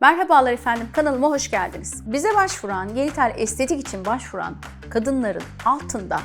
Merhabalar efendim, kanalıma hoş geldiniz. Bize başvuran, genital estetik için başvuran kadınların altında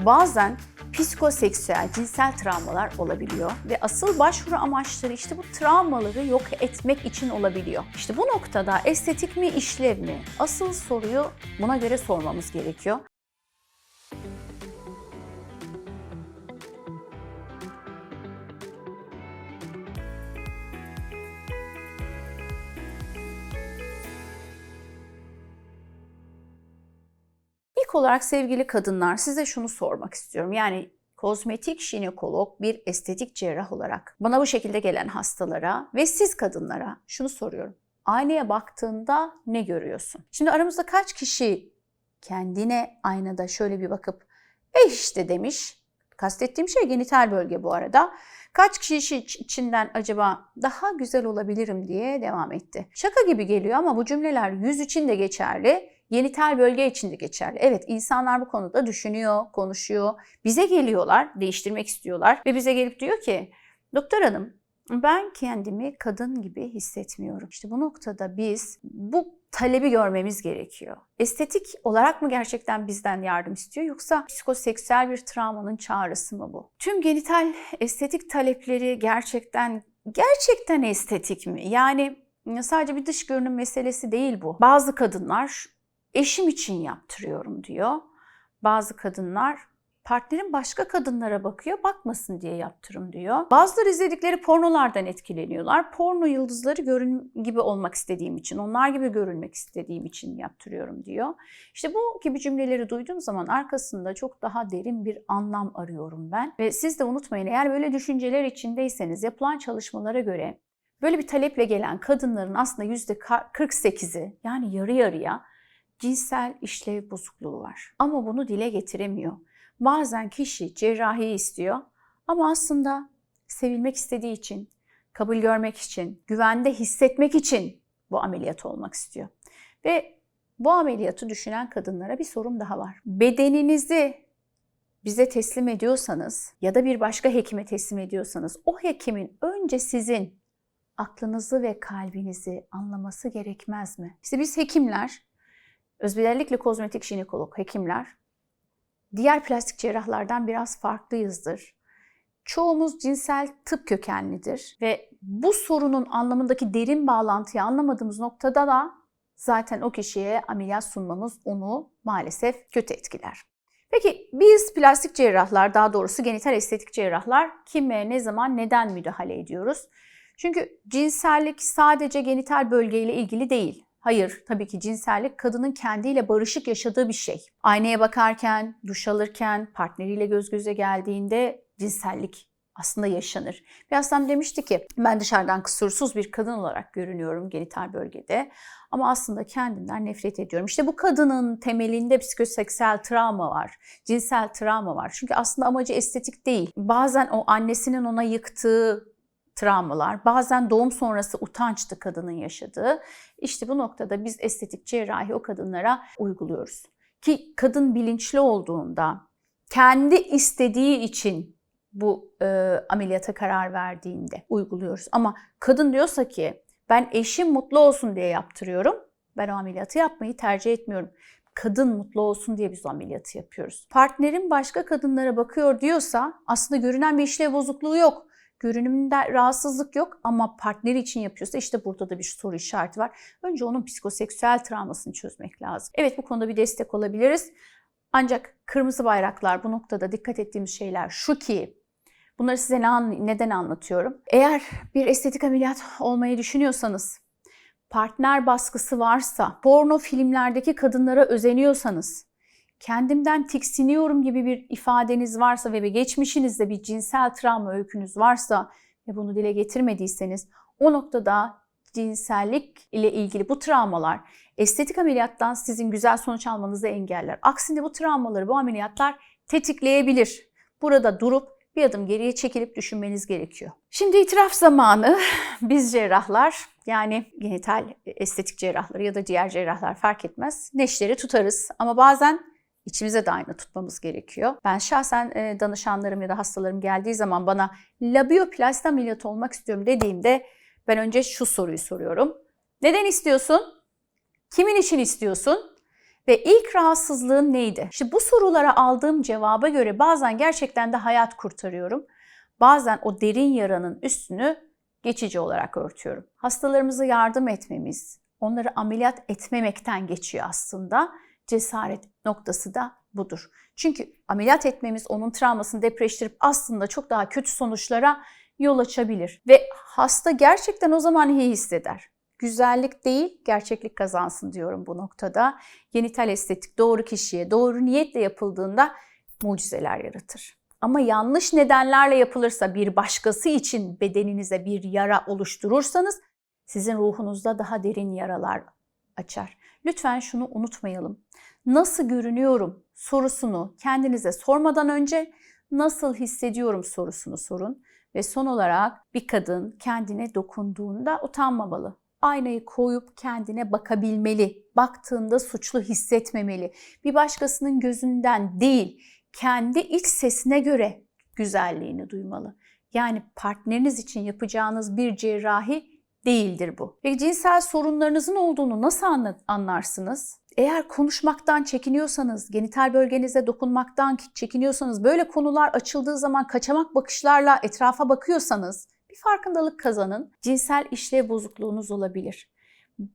bazen psikoseksüel, cinsel travmalar olabiliyor ve asıl başvuru amaçları işte bu travmaları yok etmek için olabiliyor. İşte bu noktada estetik mi, işlev mi? Asıl soruyu buna göre sormamız gerekiyor. İlk olarak sevgili kadınlar, size şunu sormak istiyorum. Yani kozmetik jinekolog bir estetik cerrah olarak bana bu şekilde gelen hastalara ve siz kadınlara şunu soruyorum. Aynaya baktığında ne görüyorsun? Şimdi aramızda kaç kişi kendine aynada şöyle bir bakıp işte demiş. Kastettiğim şey genital bölge bu arada. Kaç kişi içinden acaba daha güzel olabilirim diye devam etti. Şaka gibi geliyor ama bu cümleler yüz için de geçerli, genital bölge için de geçerli. Evet, insanlar bu konuda düşünüyor, konuşuyor. Bize geliyorlar, değiştirmek istiyorlar ve bize gelip diyor ki, doktor hanım ben kendimi kadın gibi hissetmiyorum. İşte bu noktada biz bu talebi görmemiz gerekiyor. Estetik olarak mı gerçekten bizden yardım istiyor yoksa psikoseksüel bir travmanın çağrısı mı bu? Tüm genital estetik talepleri gerçekten estetik mi? Yani sadece bir dış görünüm meselesi değil bu. Bazı kadınlar eşim için yaptırıyorum diyor. Bazı kadınlar partnerim başka kadınlara bakıyor, bakmasın diye yaptırım diyor. Bazıları izledikleri pornolardan etkileniyorlar. Porno yıldızları gibi olmak istediğim için, onlar gibi görünmek istediğim için yaptırıyorum diyor. İşte bu gibi cümleleri duyduğum zaman arkasında çok daha derin bir anlam arıyorum ben. Ve siz de unutmayın, eğer böyle düşünceler içindeyseniz yapılan çalışmalara göre böyle bir taleple gelen kadınların aslında %48'i, yani yarı yarıya cinsel işlev bozukluğu var. Ama bunu dile getiremiyor. Bazen kişi cerrahi istiyor ama aslında sevilmek istediği için, kabul görmek için, güvende hissetmek için bu ameliyat olmak istiyor. Ve bu ameliyatı düşünen kadınlara bir sorum daha var. Bedeninizi bize teslim ediyorsanız ya da bir başka hekime teslim ediyorsanız o hekimin önce sizin aklınızı ve kalbinizi anlaması gerekmez mi? İşte biz hekimler, özellikle kozmetik jinekolog hekimler, diğer plastik cerrahlardan biraz farklıyızdır. Çoğumuz cinsel tıp kökenlidir ve bu sorunun anlamındaki derin bağlantıyı anlamadığımız noktada da zaten o kişiye ameliyat sunmamız onu maalesef kötü etkiler. Peki biz plastik cerrahlar, daha doğrusu genital estetik cerrahlar kime, ne zaman, neden müdahale ediyoruz? Çünkü cinsellik sadece genital bölgeyle ilgili değil. Hayır, tabii ki cinsellik kadının kendiyle barışık yaşadığı bir şey. Aynaya bakarken, duş alırken, partneriyle göz göze geldiğinde cinsellik aslında yaşanır. Bir hastam demişti ki, ben dışarıdan kusursuz bir kadın olarak görünüyorum genital bölgede ama aslında kendimden nefret ediyorum. İşte bu kadının temelinde psikoseksüel travma var, cinsel travma var. Çünkü aslında amacı estetik değil. Bazen o annesinin ona yıktığı travmalar, bazen doğum sonrası utançtı kadının yaşadığı. İşte bu noktada biz estetik cerrahi o kadınlara uyguluyoruz. Ki kadın bilinçli olduğunda, kendi istediği için bu ameliyata karar verdiğinde uyguluyoruz. Ama kadın diyorsa ki ben eşim mutlu olsun diye yaptırıyorum, ben o ameliyatı yapmayı tercih etmiyorum. Kadın mutlu olsun diye biz o ameliyatı yapıyoruz. Partnerim başka kadınlara bakıyor diyorsa aslında görünen bir işlev bozukluğu yok. Görünümünde rahatsızlık yok ama partneri için yapıyorsa işte burada da bir soru işareti var. Önce onun psikoseksüel travmasını çözmek lazım. Evet, bu konuda bir destek olabiliriz. Ancak kırmızı bayraklar, bu noktada dikkat ettiğimiz şeyler şu ki, bunları size neden anlatıyorum? Eğer bir estetik ameliyat olmayı düşünüyorsanız, partner baskısı varsa, porno filmlerdeki kadınlara özeniyorsanız, kendimden tiksiniyorum gibi bir ifadeniz varsa ve geçmişinizde bir cinsel travma öykünüz varsa ve bunu dile getirmediyseniz, o noktada cinsellik ile ilgili bu travmalar estetik ameliyattan sizin güzel sonuç almanızı engeller. Aksine bu travmaları bu ameliyatlar tetikleyebilir. Burada durup bir adım geriye çekilip düşünmeniz gerekiyor. Şimdi itiraf zamanı. Biz cerrahlar, yani genital estetik cerrahları ya da diğer cerrahlar fark etmez, neşteri tutarız ama bazen İçimize de aynı tutmamız gerekiyor. Ben şahsen danışanlarım ya da hastalarım geldiği zaman bana labioplasti ameliyatı olmak istiyorum dediğimde ben önce şu soruyu soruyorum. Neden istiyorsun? Kimin için istiyorsun? Ve ilk rahatsızlığın neydi? İşte bu sorulara aldığım cevaba göre bazen gerçekten de hayat kurtarıyorum. Bazen o derin yaranın üstünü geçici olarak örtüyorum. Hastalarımıza yardım etmemiz, onları ameliyat etmemekten geçiyor aslında. Cesaret noktası da budur. Çünkü ameliyat etmemiz onun travmasını depreştirip aslında çok daha kötü sonuçlara yol açabilir. Ve hasta gerçekten o zaman iyi hisseder. Güzellik değil, gerçeklik kazansın diyorum bu noktada. Genital estetik doğru kişiye, doğru niyetle yapıldığında mucizeler yaratır. Ama yanlış nedenlerle yapılırsa, bir başkası için bedeninize bir yara oluşturursanız sizin ruhunuzda daha derin yaralar açar. Lütfen şunu unutmayalım. Nasıl görünüyorum sorusunu kendinize sormadan önce nasıl hissediyorum sorusunu sorun. Ve son olarak bir kadın kendine dokunduğunda utanmamalı. Aynayı koyup kendine bakabilmeli. Baktığında suçlu hissetmemeli. Bir başkasının gözünden değil, kendi iç sesine göre güzelliğini duymalı. Yani partneriniz için yapacağınız bir cerrahi değildir bu. Peki cinsel sorunlarınızın olduğunu nasıl anlarsınız? Eğer konuşmaktan çekiniyorsanız, genital bölgenize dokunmaktan çekiniyorsanız, böyle konular açıldığı zaman kaçamak bakışlarla etrafa bakıyorsanız bir farkındalık kazanın. Cinsel işlev bozukluğunuz olabilir.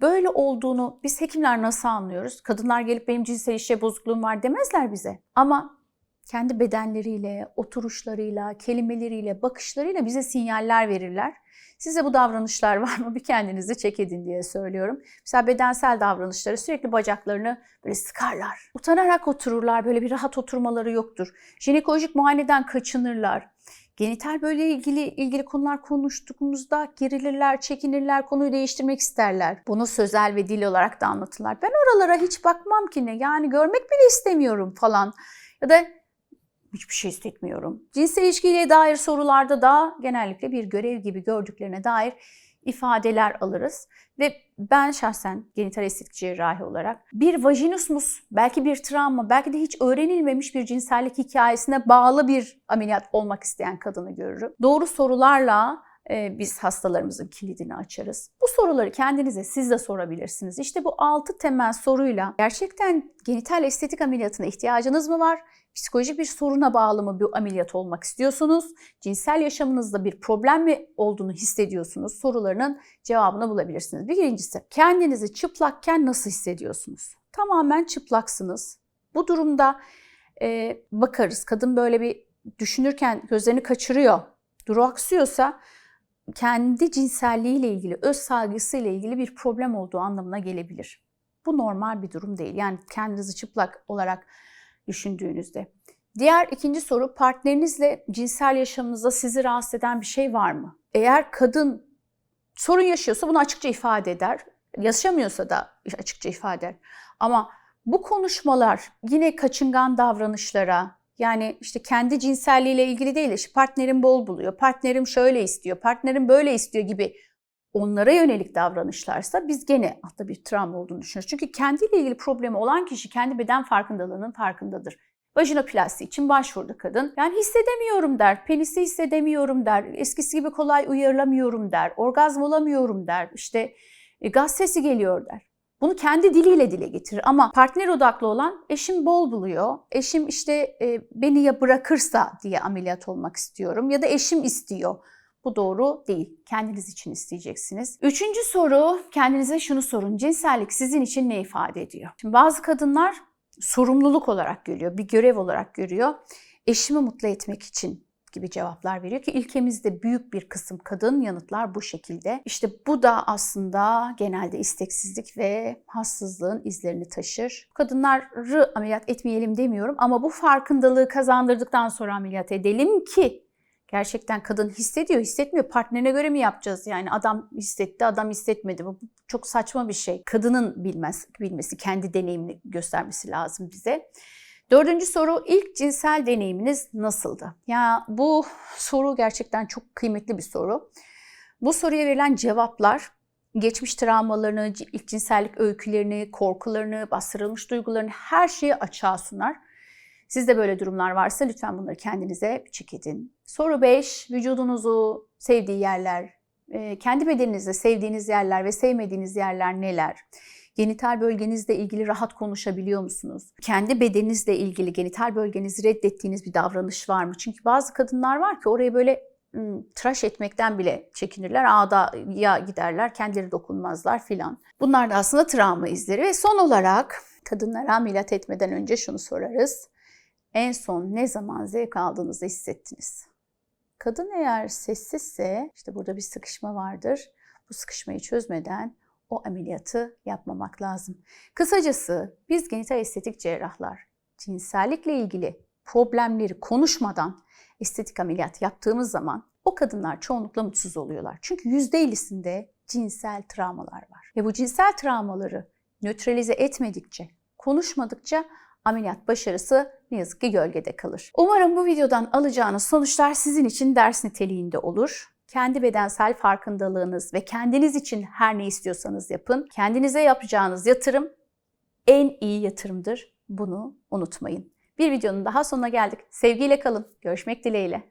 Böyle olduğunu biz hekimler nasıl anlıyoruz? Kadınlar gelip benim cinsel işlev bozukluğum var demezler bize. Ama kendi bedenleriyle, oturuşlarıyla, kelimeleriyle, bakışlarıyla bize sinyaller verirler. Size bu davranışlar var mı? Bir kendinizi check edin diye söylüyorum. Mesela bedensel davranışları, sürekli bacaklarını böyle sıkarlar. Utanarak otururlar, böyle bir rahat oturmaları yoktur. Jinekolojik muayeneden kaçınırlar. Genital bölgeyle ilgili konular konuştuğumuzda gerilirler, çekinirler, konuyu değiştirmek isterler. Bunu sözel ve dil olarak da anlatırlar. Ben oralara hiç bakmam ki ne, yani görmek bile istemiyorum falan. Ya da hiçbir şey hissetmiyorum. Cinsel ilişkiye dair sorularda da genellikle bir görev gibi gördüklerine dair ifadeler alırız. Ve ben şahsen genital estetik cerrahi olarak bir vajinismus, belki bir travma, belki de hiç öğrenilmemiş bir cinsellik hikayesine bağlı bir ameliyat olmak isteyen kadını görürüm. Doğru sorularla biz hastalarımızın kilidini açarız. Bu soruları kendinize siz de sorabilirsiniz. İşte bu 6 temel soruyla gerçekten genital estetik ameliyatına ihtiyacınız mı var? Psikolojik bir soruna bağlı mı bir ameliyat olmak istiyorsunuz? Cinsel yaşamınızda bir problem mi olduğunu hissediyorsunuz? Sorularının cevabını bulabilirsiniz. Birincisi, kendinizi çıplakken nasıl hissediyorsunuz? Tamamen çıplaksınız. Bu durumda bakarız. Kadın böyle bir düşünürken gözlerini kaçırıyor, duraksıyorsa kendi cinselliğiyle ilgili, öz saygısıyla ilgili bir problem olduğu anlamına gelebilir. Bu normal bir durum değil. Yani kendinizi çıplak olarak düşündüğünüzde. Diğer ikinci soru, partnerinizle cinsel yaşamınızda sizi rahatsız eden bir şey var mı? Eğer kadın sorun yaşıyorsa bunu açıkça ifade eder. Yaşamıyorsa da açıkça ifade eder. Ama bu konuşmalar yine kaçıngan davranışlara, yani işte kendi cinselliğiyle ilgili değil, işte partnerim bol buluyor, partnerim şöyle istiyor, partnerim böyle istiyor gibi onlara yönelik davranışlarsa biz gene hatta bir travma olduğunu düşünüyoruz. Çünkü kendiyle ilgili problemi olan kişi kendi beden farkındalığının farkındadır. Vajinoplasti için başvurdu kadın. Yani hissedemiyorum der, penisi hissedemiyorum der, eskisi gibi kolay uyarılamıyorum der, orgazm olamıyorum der, işte gaz sesi geliyor der. Bunu kendi diliyle dile getirir ama partner odaklı olan eşim bol buluyor, eşim işte beni ya bırakırsa diye ameliyat olmak istiyorum ya da eşim istiyor. Bu doğru değil. Kendiniz için isteyeceksiniz. Üçüncü soru, kendinize şunu sorun. Cinsellik sizin için ne ifade ediyor? Şimdi bazı kadınlar sorumluluk olarak görüyor, bir görev olarak görüyor. Eşimi mutlu etmek için gibi cevaplar veriyor ki ilkemizde büyük bir kısım kadın yanıtlar bu şekilde. İşte bu da aslında genelde isteksizlik ve hassızlığın izlerini taşır. Kadınları ameliyat etmeyelim demiyorum ama bu farkındalığı kazandırdıktan sonra ameliyat edelim ki gerçekten kadın hissediyor, hissetmiyor. Partnerine göre mi yapacağız? Yani adam hissetti, adam hissetmedi. Bu çok saçma bir şey. Kadının bilmesi, kendi deneyimini göstermesi lazım bize. Dördüncü soru, ilk cinsel deneyiminiz nasıldı? Ya bu soru gerçekten çok kıymetli bir soru. Bu soruya verilen cevaplar geçmiş travmalarını, ilk cinsellik öykülerini, korkularını, bastırılmış duygularını her şeyi açığa sunar. Sizde böyle durumlar varsa lütfen bunları kendinize check edin. Soru 5, vücudunuzu sevdiği yerler, Kendi bedeninizde sevdiğiniz yerler ve sevmediğiniz yerler neler? Genital bölgenizle ilgili rahat konuşabiliyor musunuz? Kendi bedeninizle ilgili genital bölgenizi reddettiğiniz bir davranış var mı? Çünkü bazı kadınlar var ki orayı böyle tıraş etmekten bile çekinirler. Ağdaya giderler, kendileri dokunmazlar filan. Bunlar da aslında travma izleri. Ve son olarak kadınlara ameliyat etmeden önce şunu sorarız. En son ne zaman zevk aldığınızı hissettiniz? Kadın eğer sessizse, işte burada bir sıkışma vardır. Bu sıkışmayı çözmeden o ameliyatı yapmamak lazım. Kısacası biz genital estetik cerrahlar cinsellikle ilgili problemleri konuşmadan estetik ameliyat yaptığımız zaman o kadınlar çoğunlukla mutsuz oluyorlar. Çünkü %50'sinde cinsel travmalar var. Ve bu cinsel travmaları nötralize etmedikçe, konuşmadıkça ameliyat başarısı ne yazık ki gölgede kalır. Umarım bu videodan alacağınız sonuçlar sizin için ders niteliğinde olur. Kendi bedensel farkındalığınız ve kendiniz için her ne istiyorsanız yapın. Kendinize yapacağınız yatırım en iyi yatırımdır. Bunu unutmayın. Bir videonun daha sonuna geldik. Sevgiyle kalın. Görüşmek dileğiyle.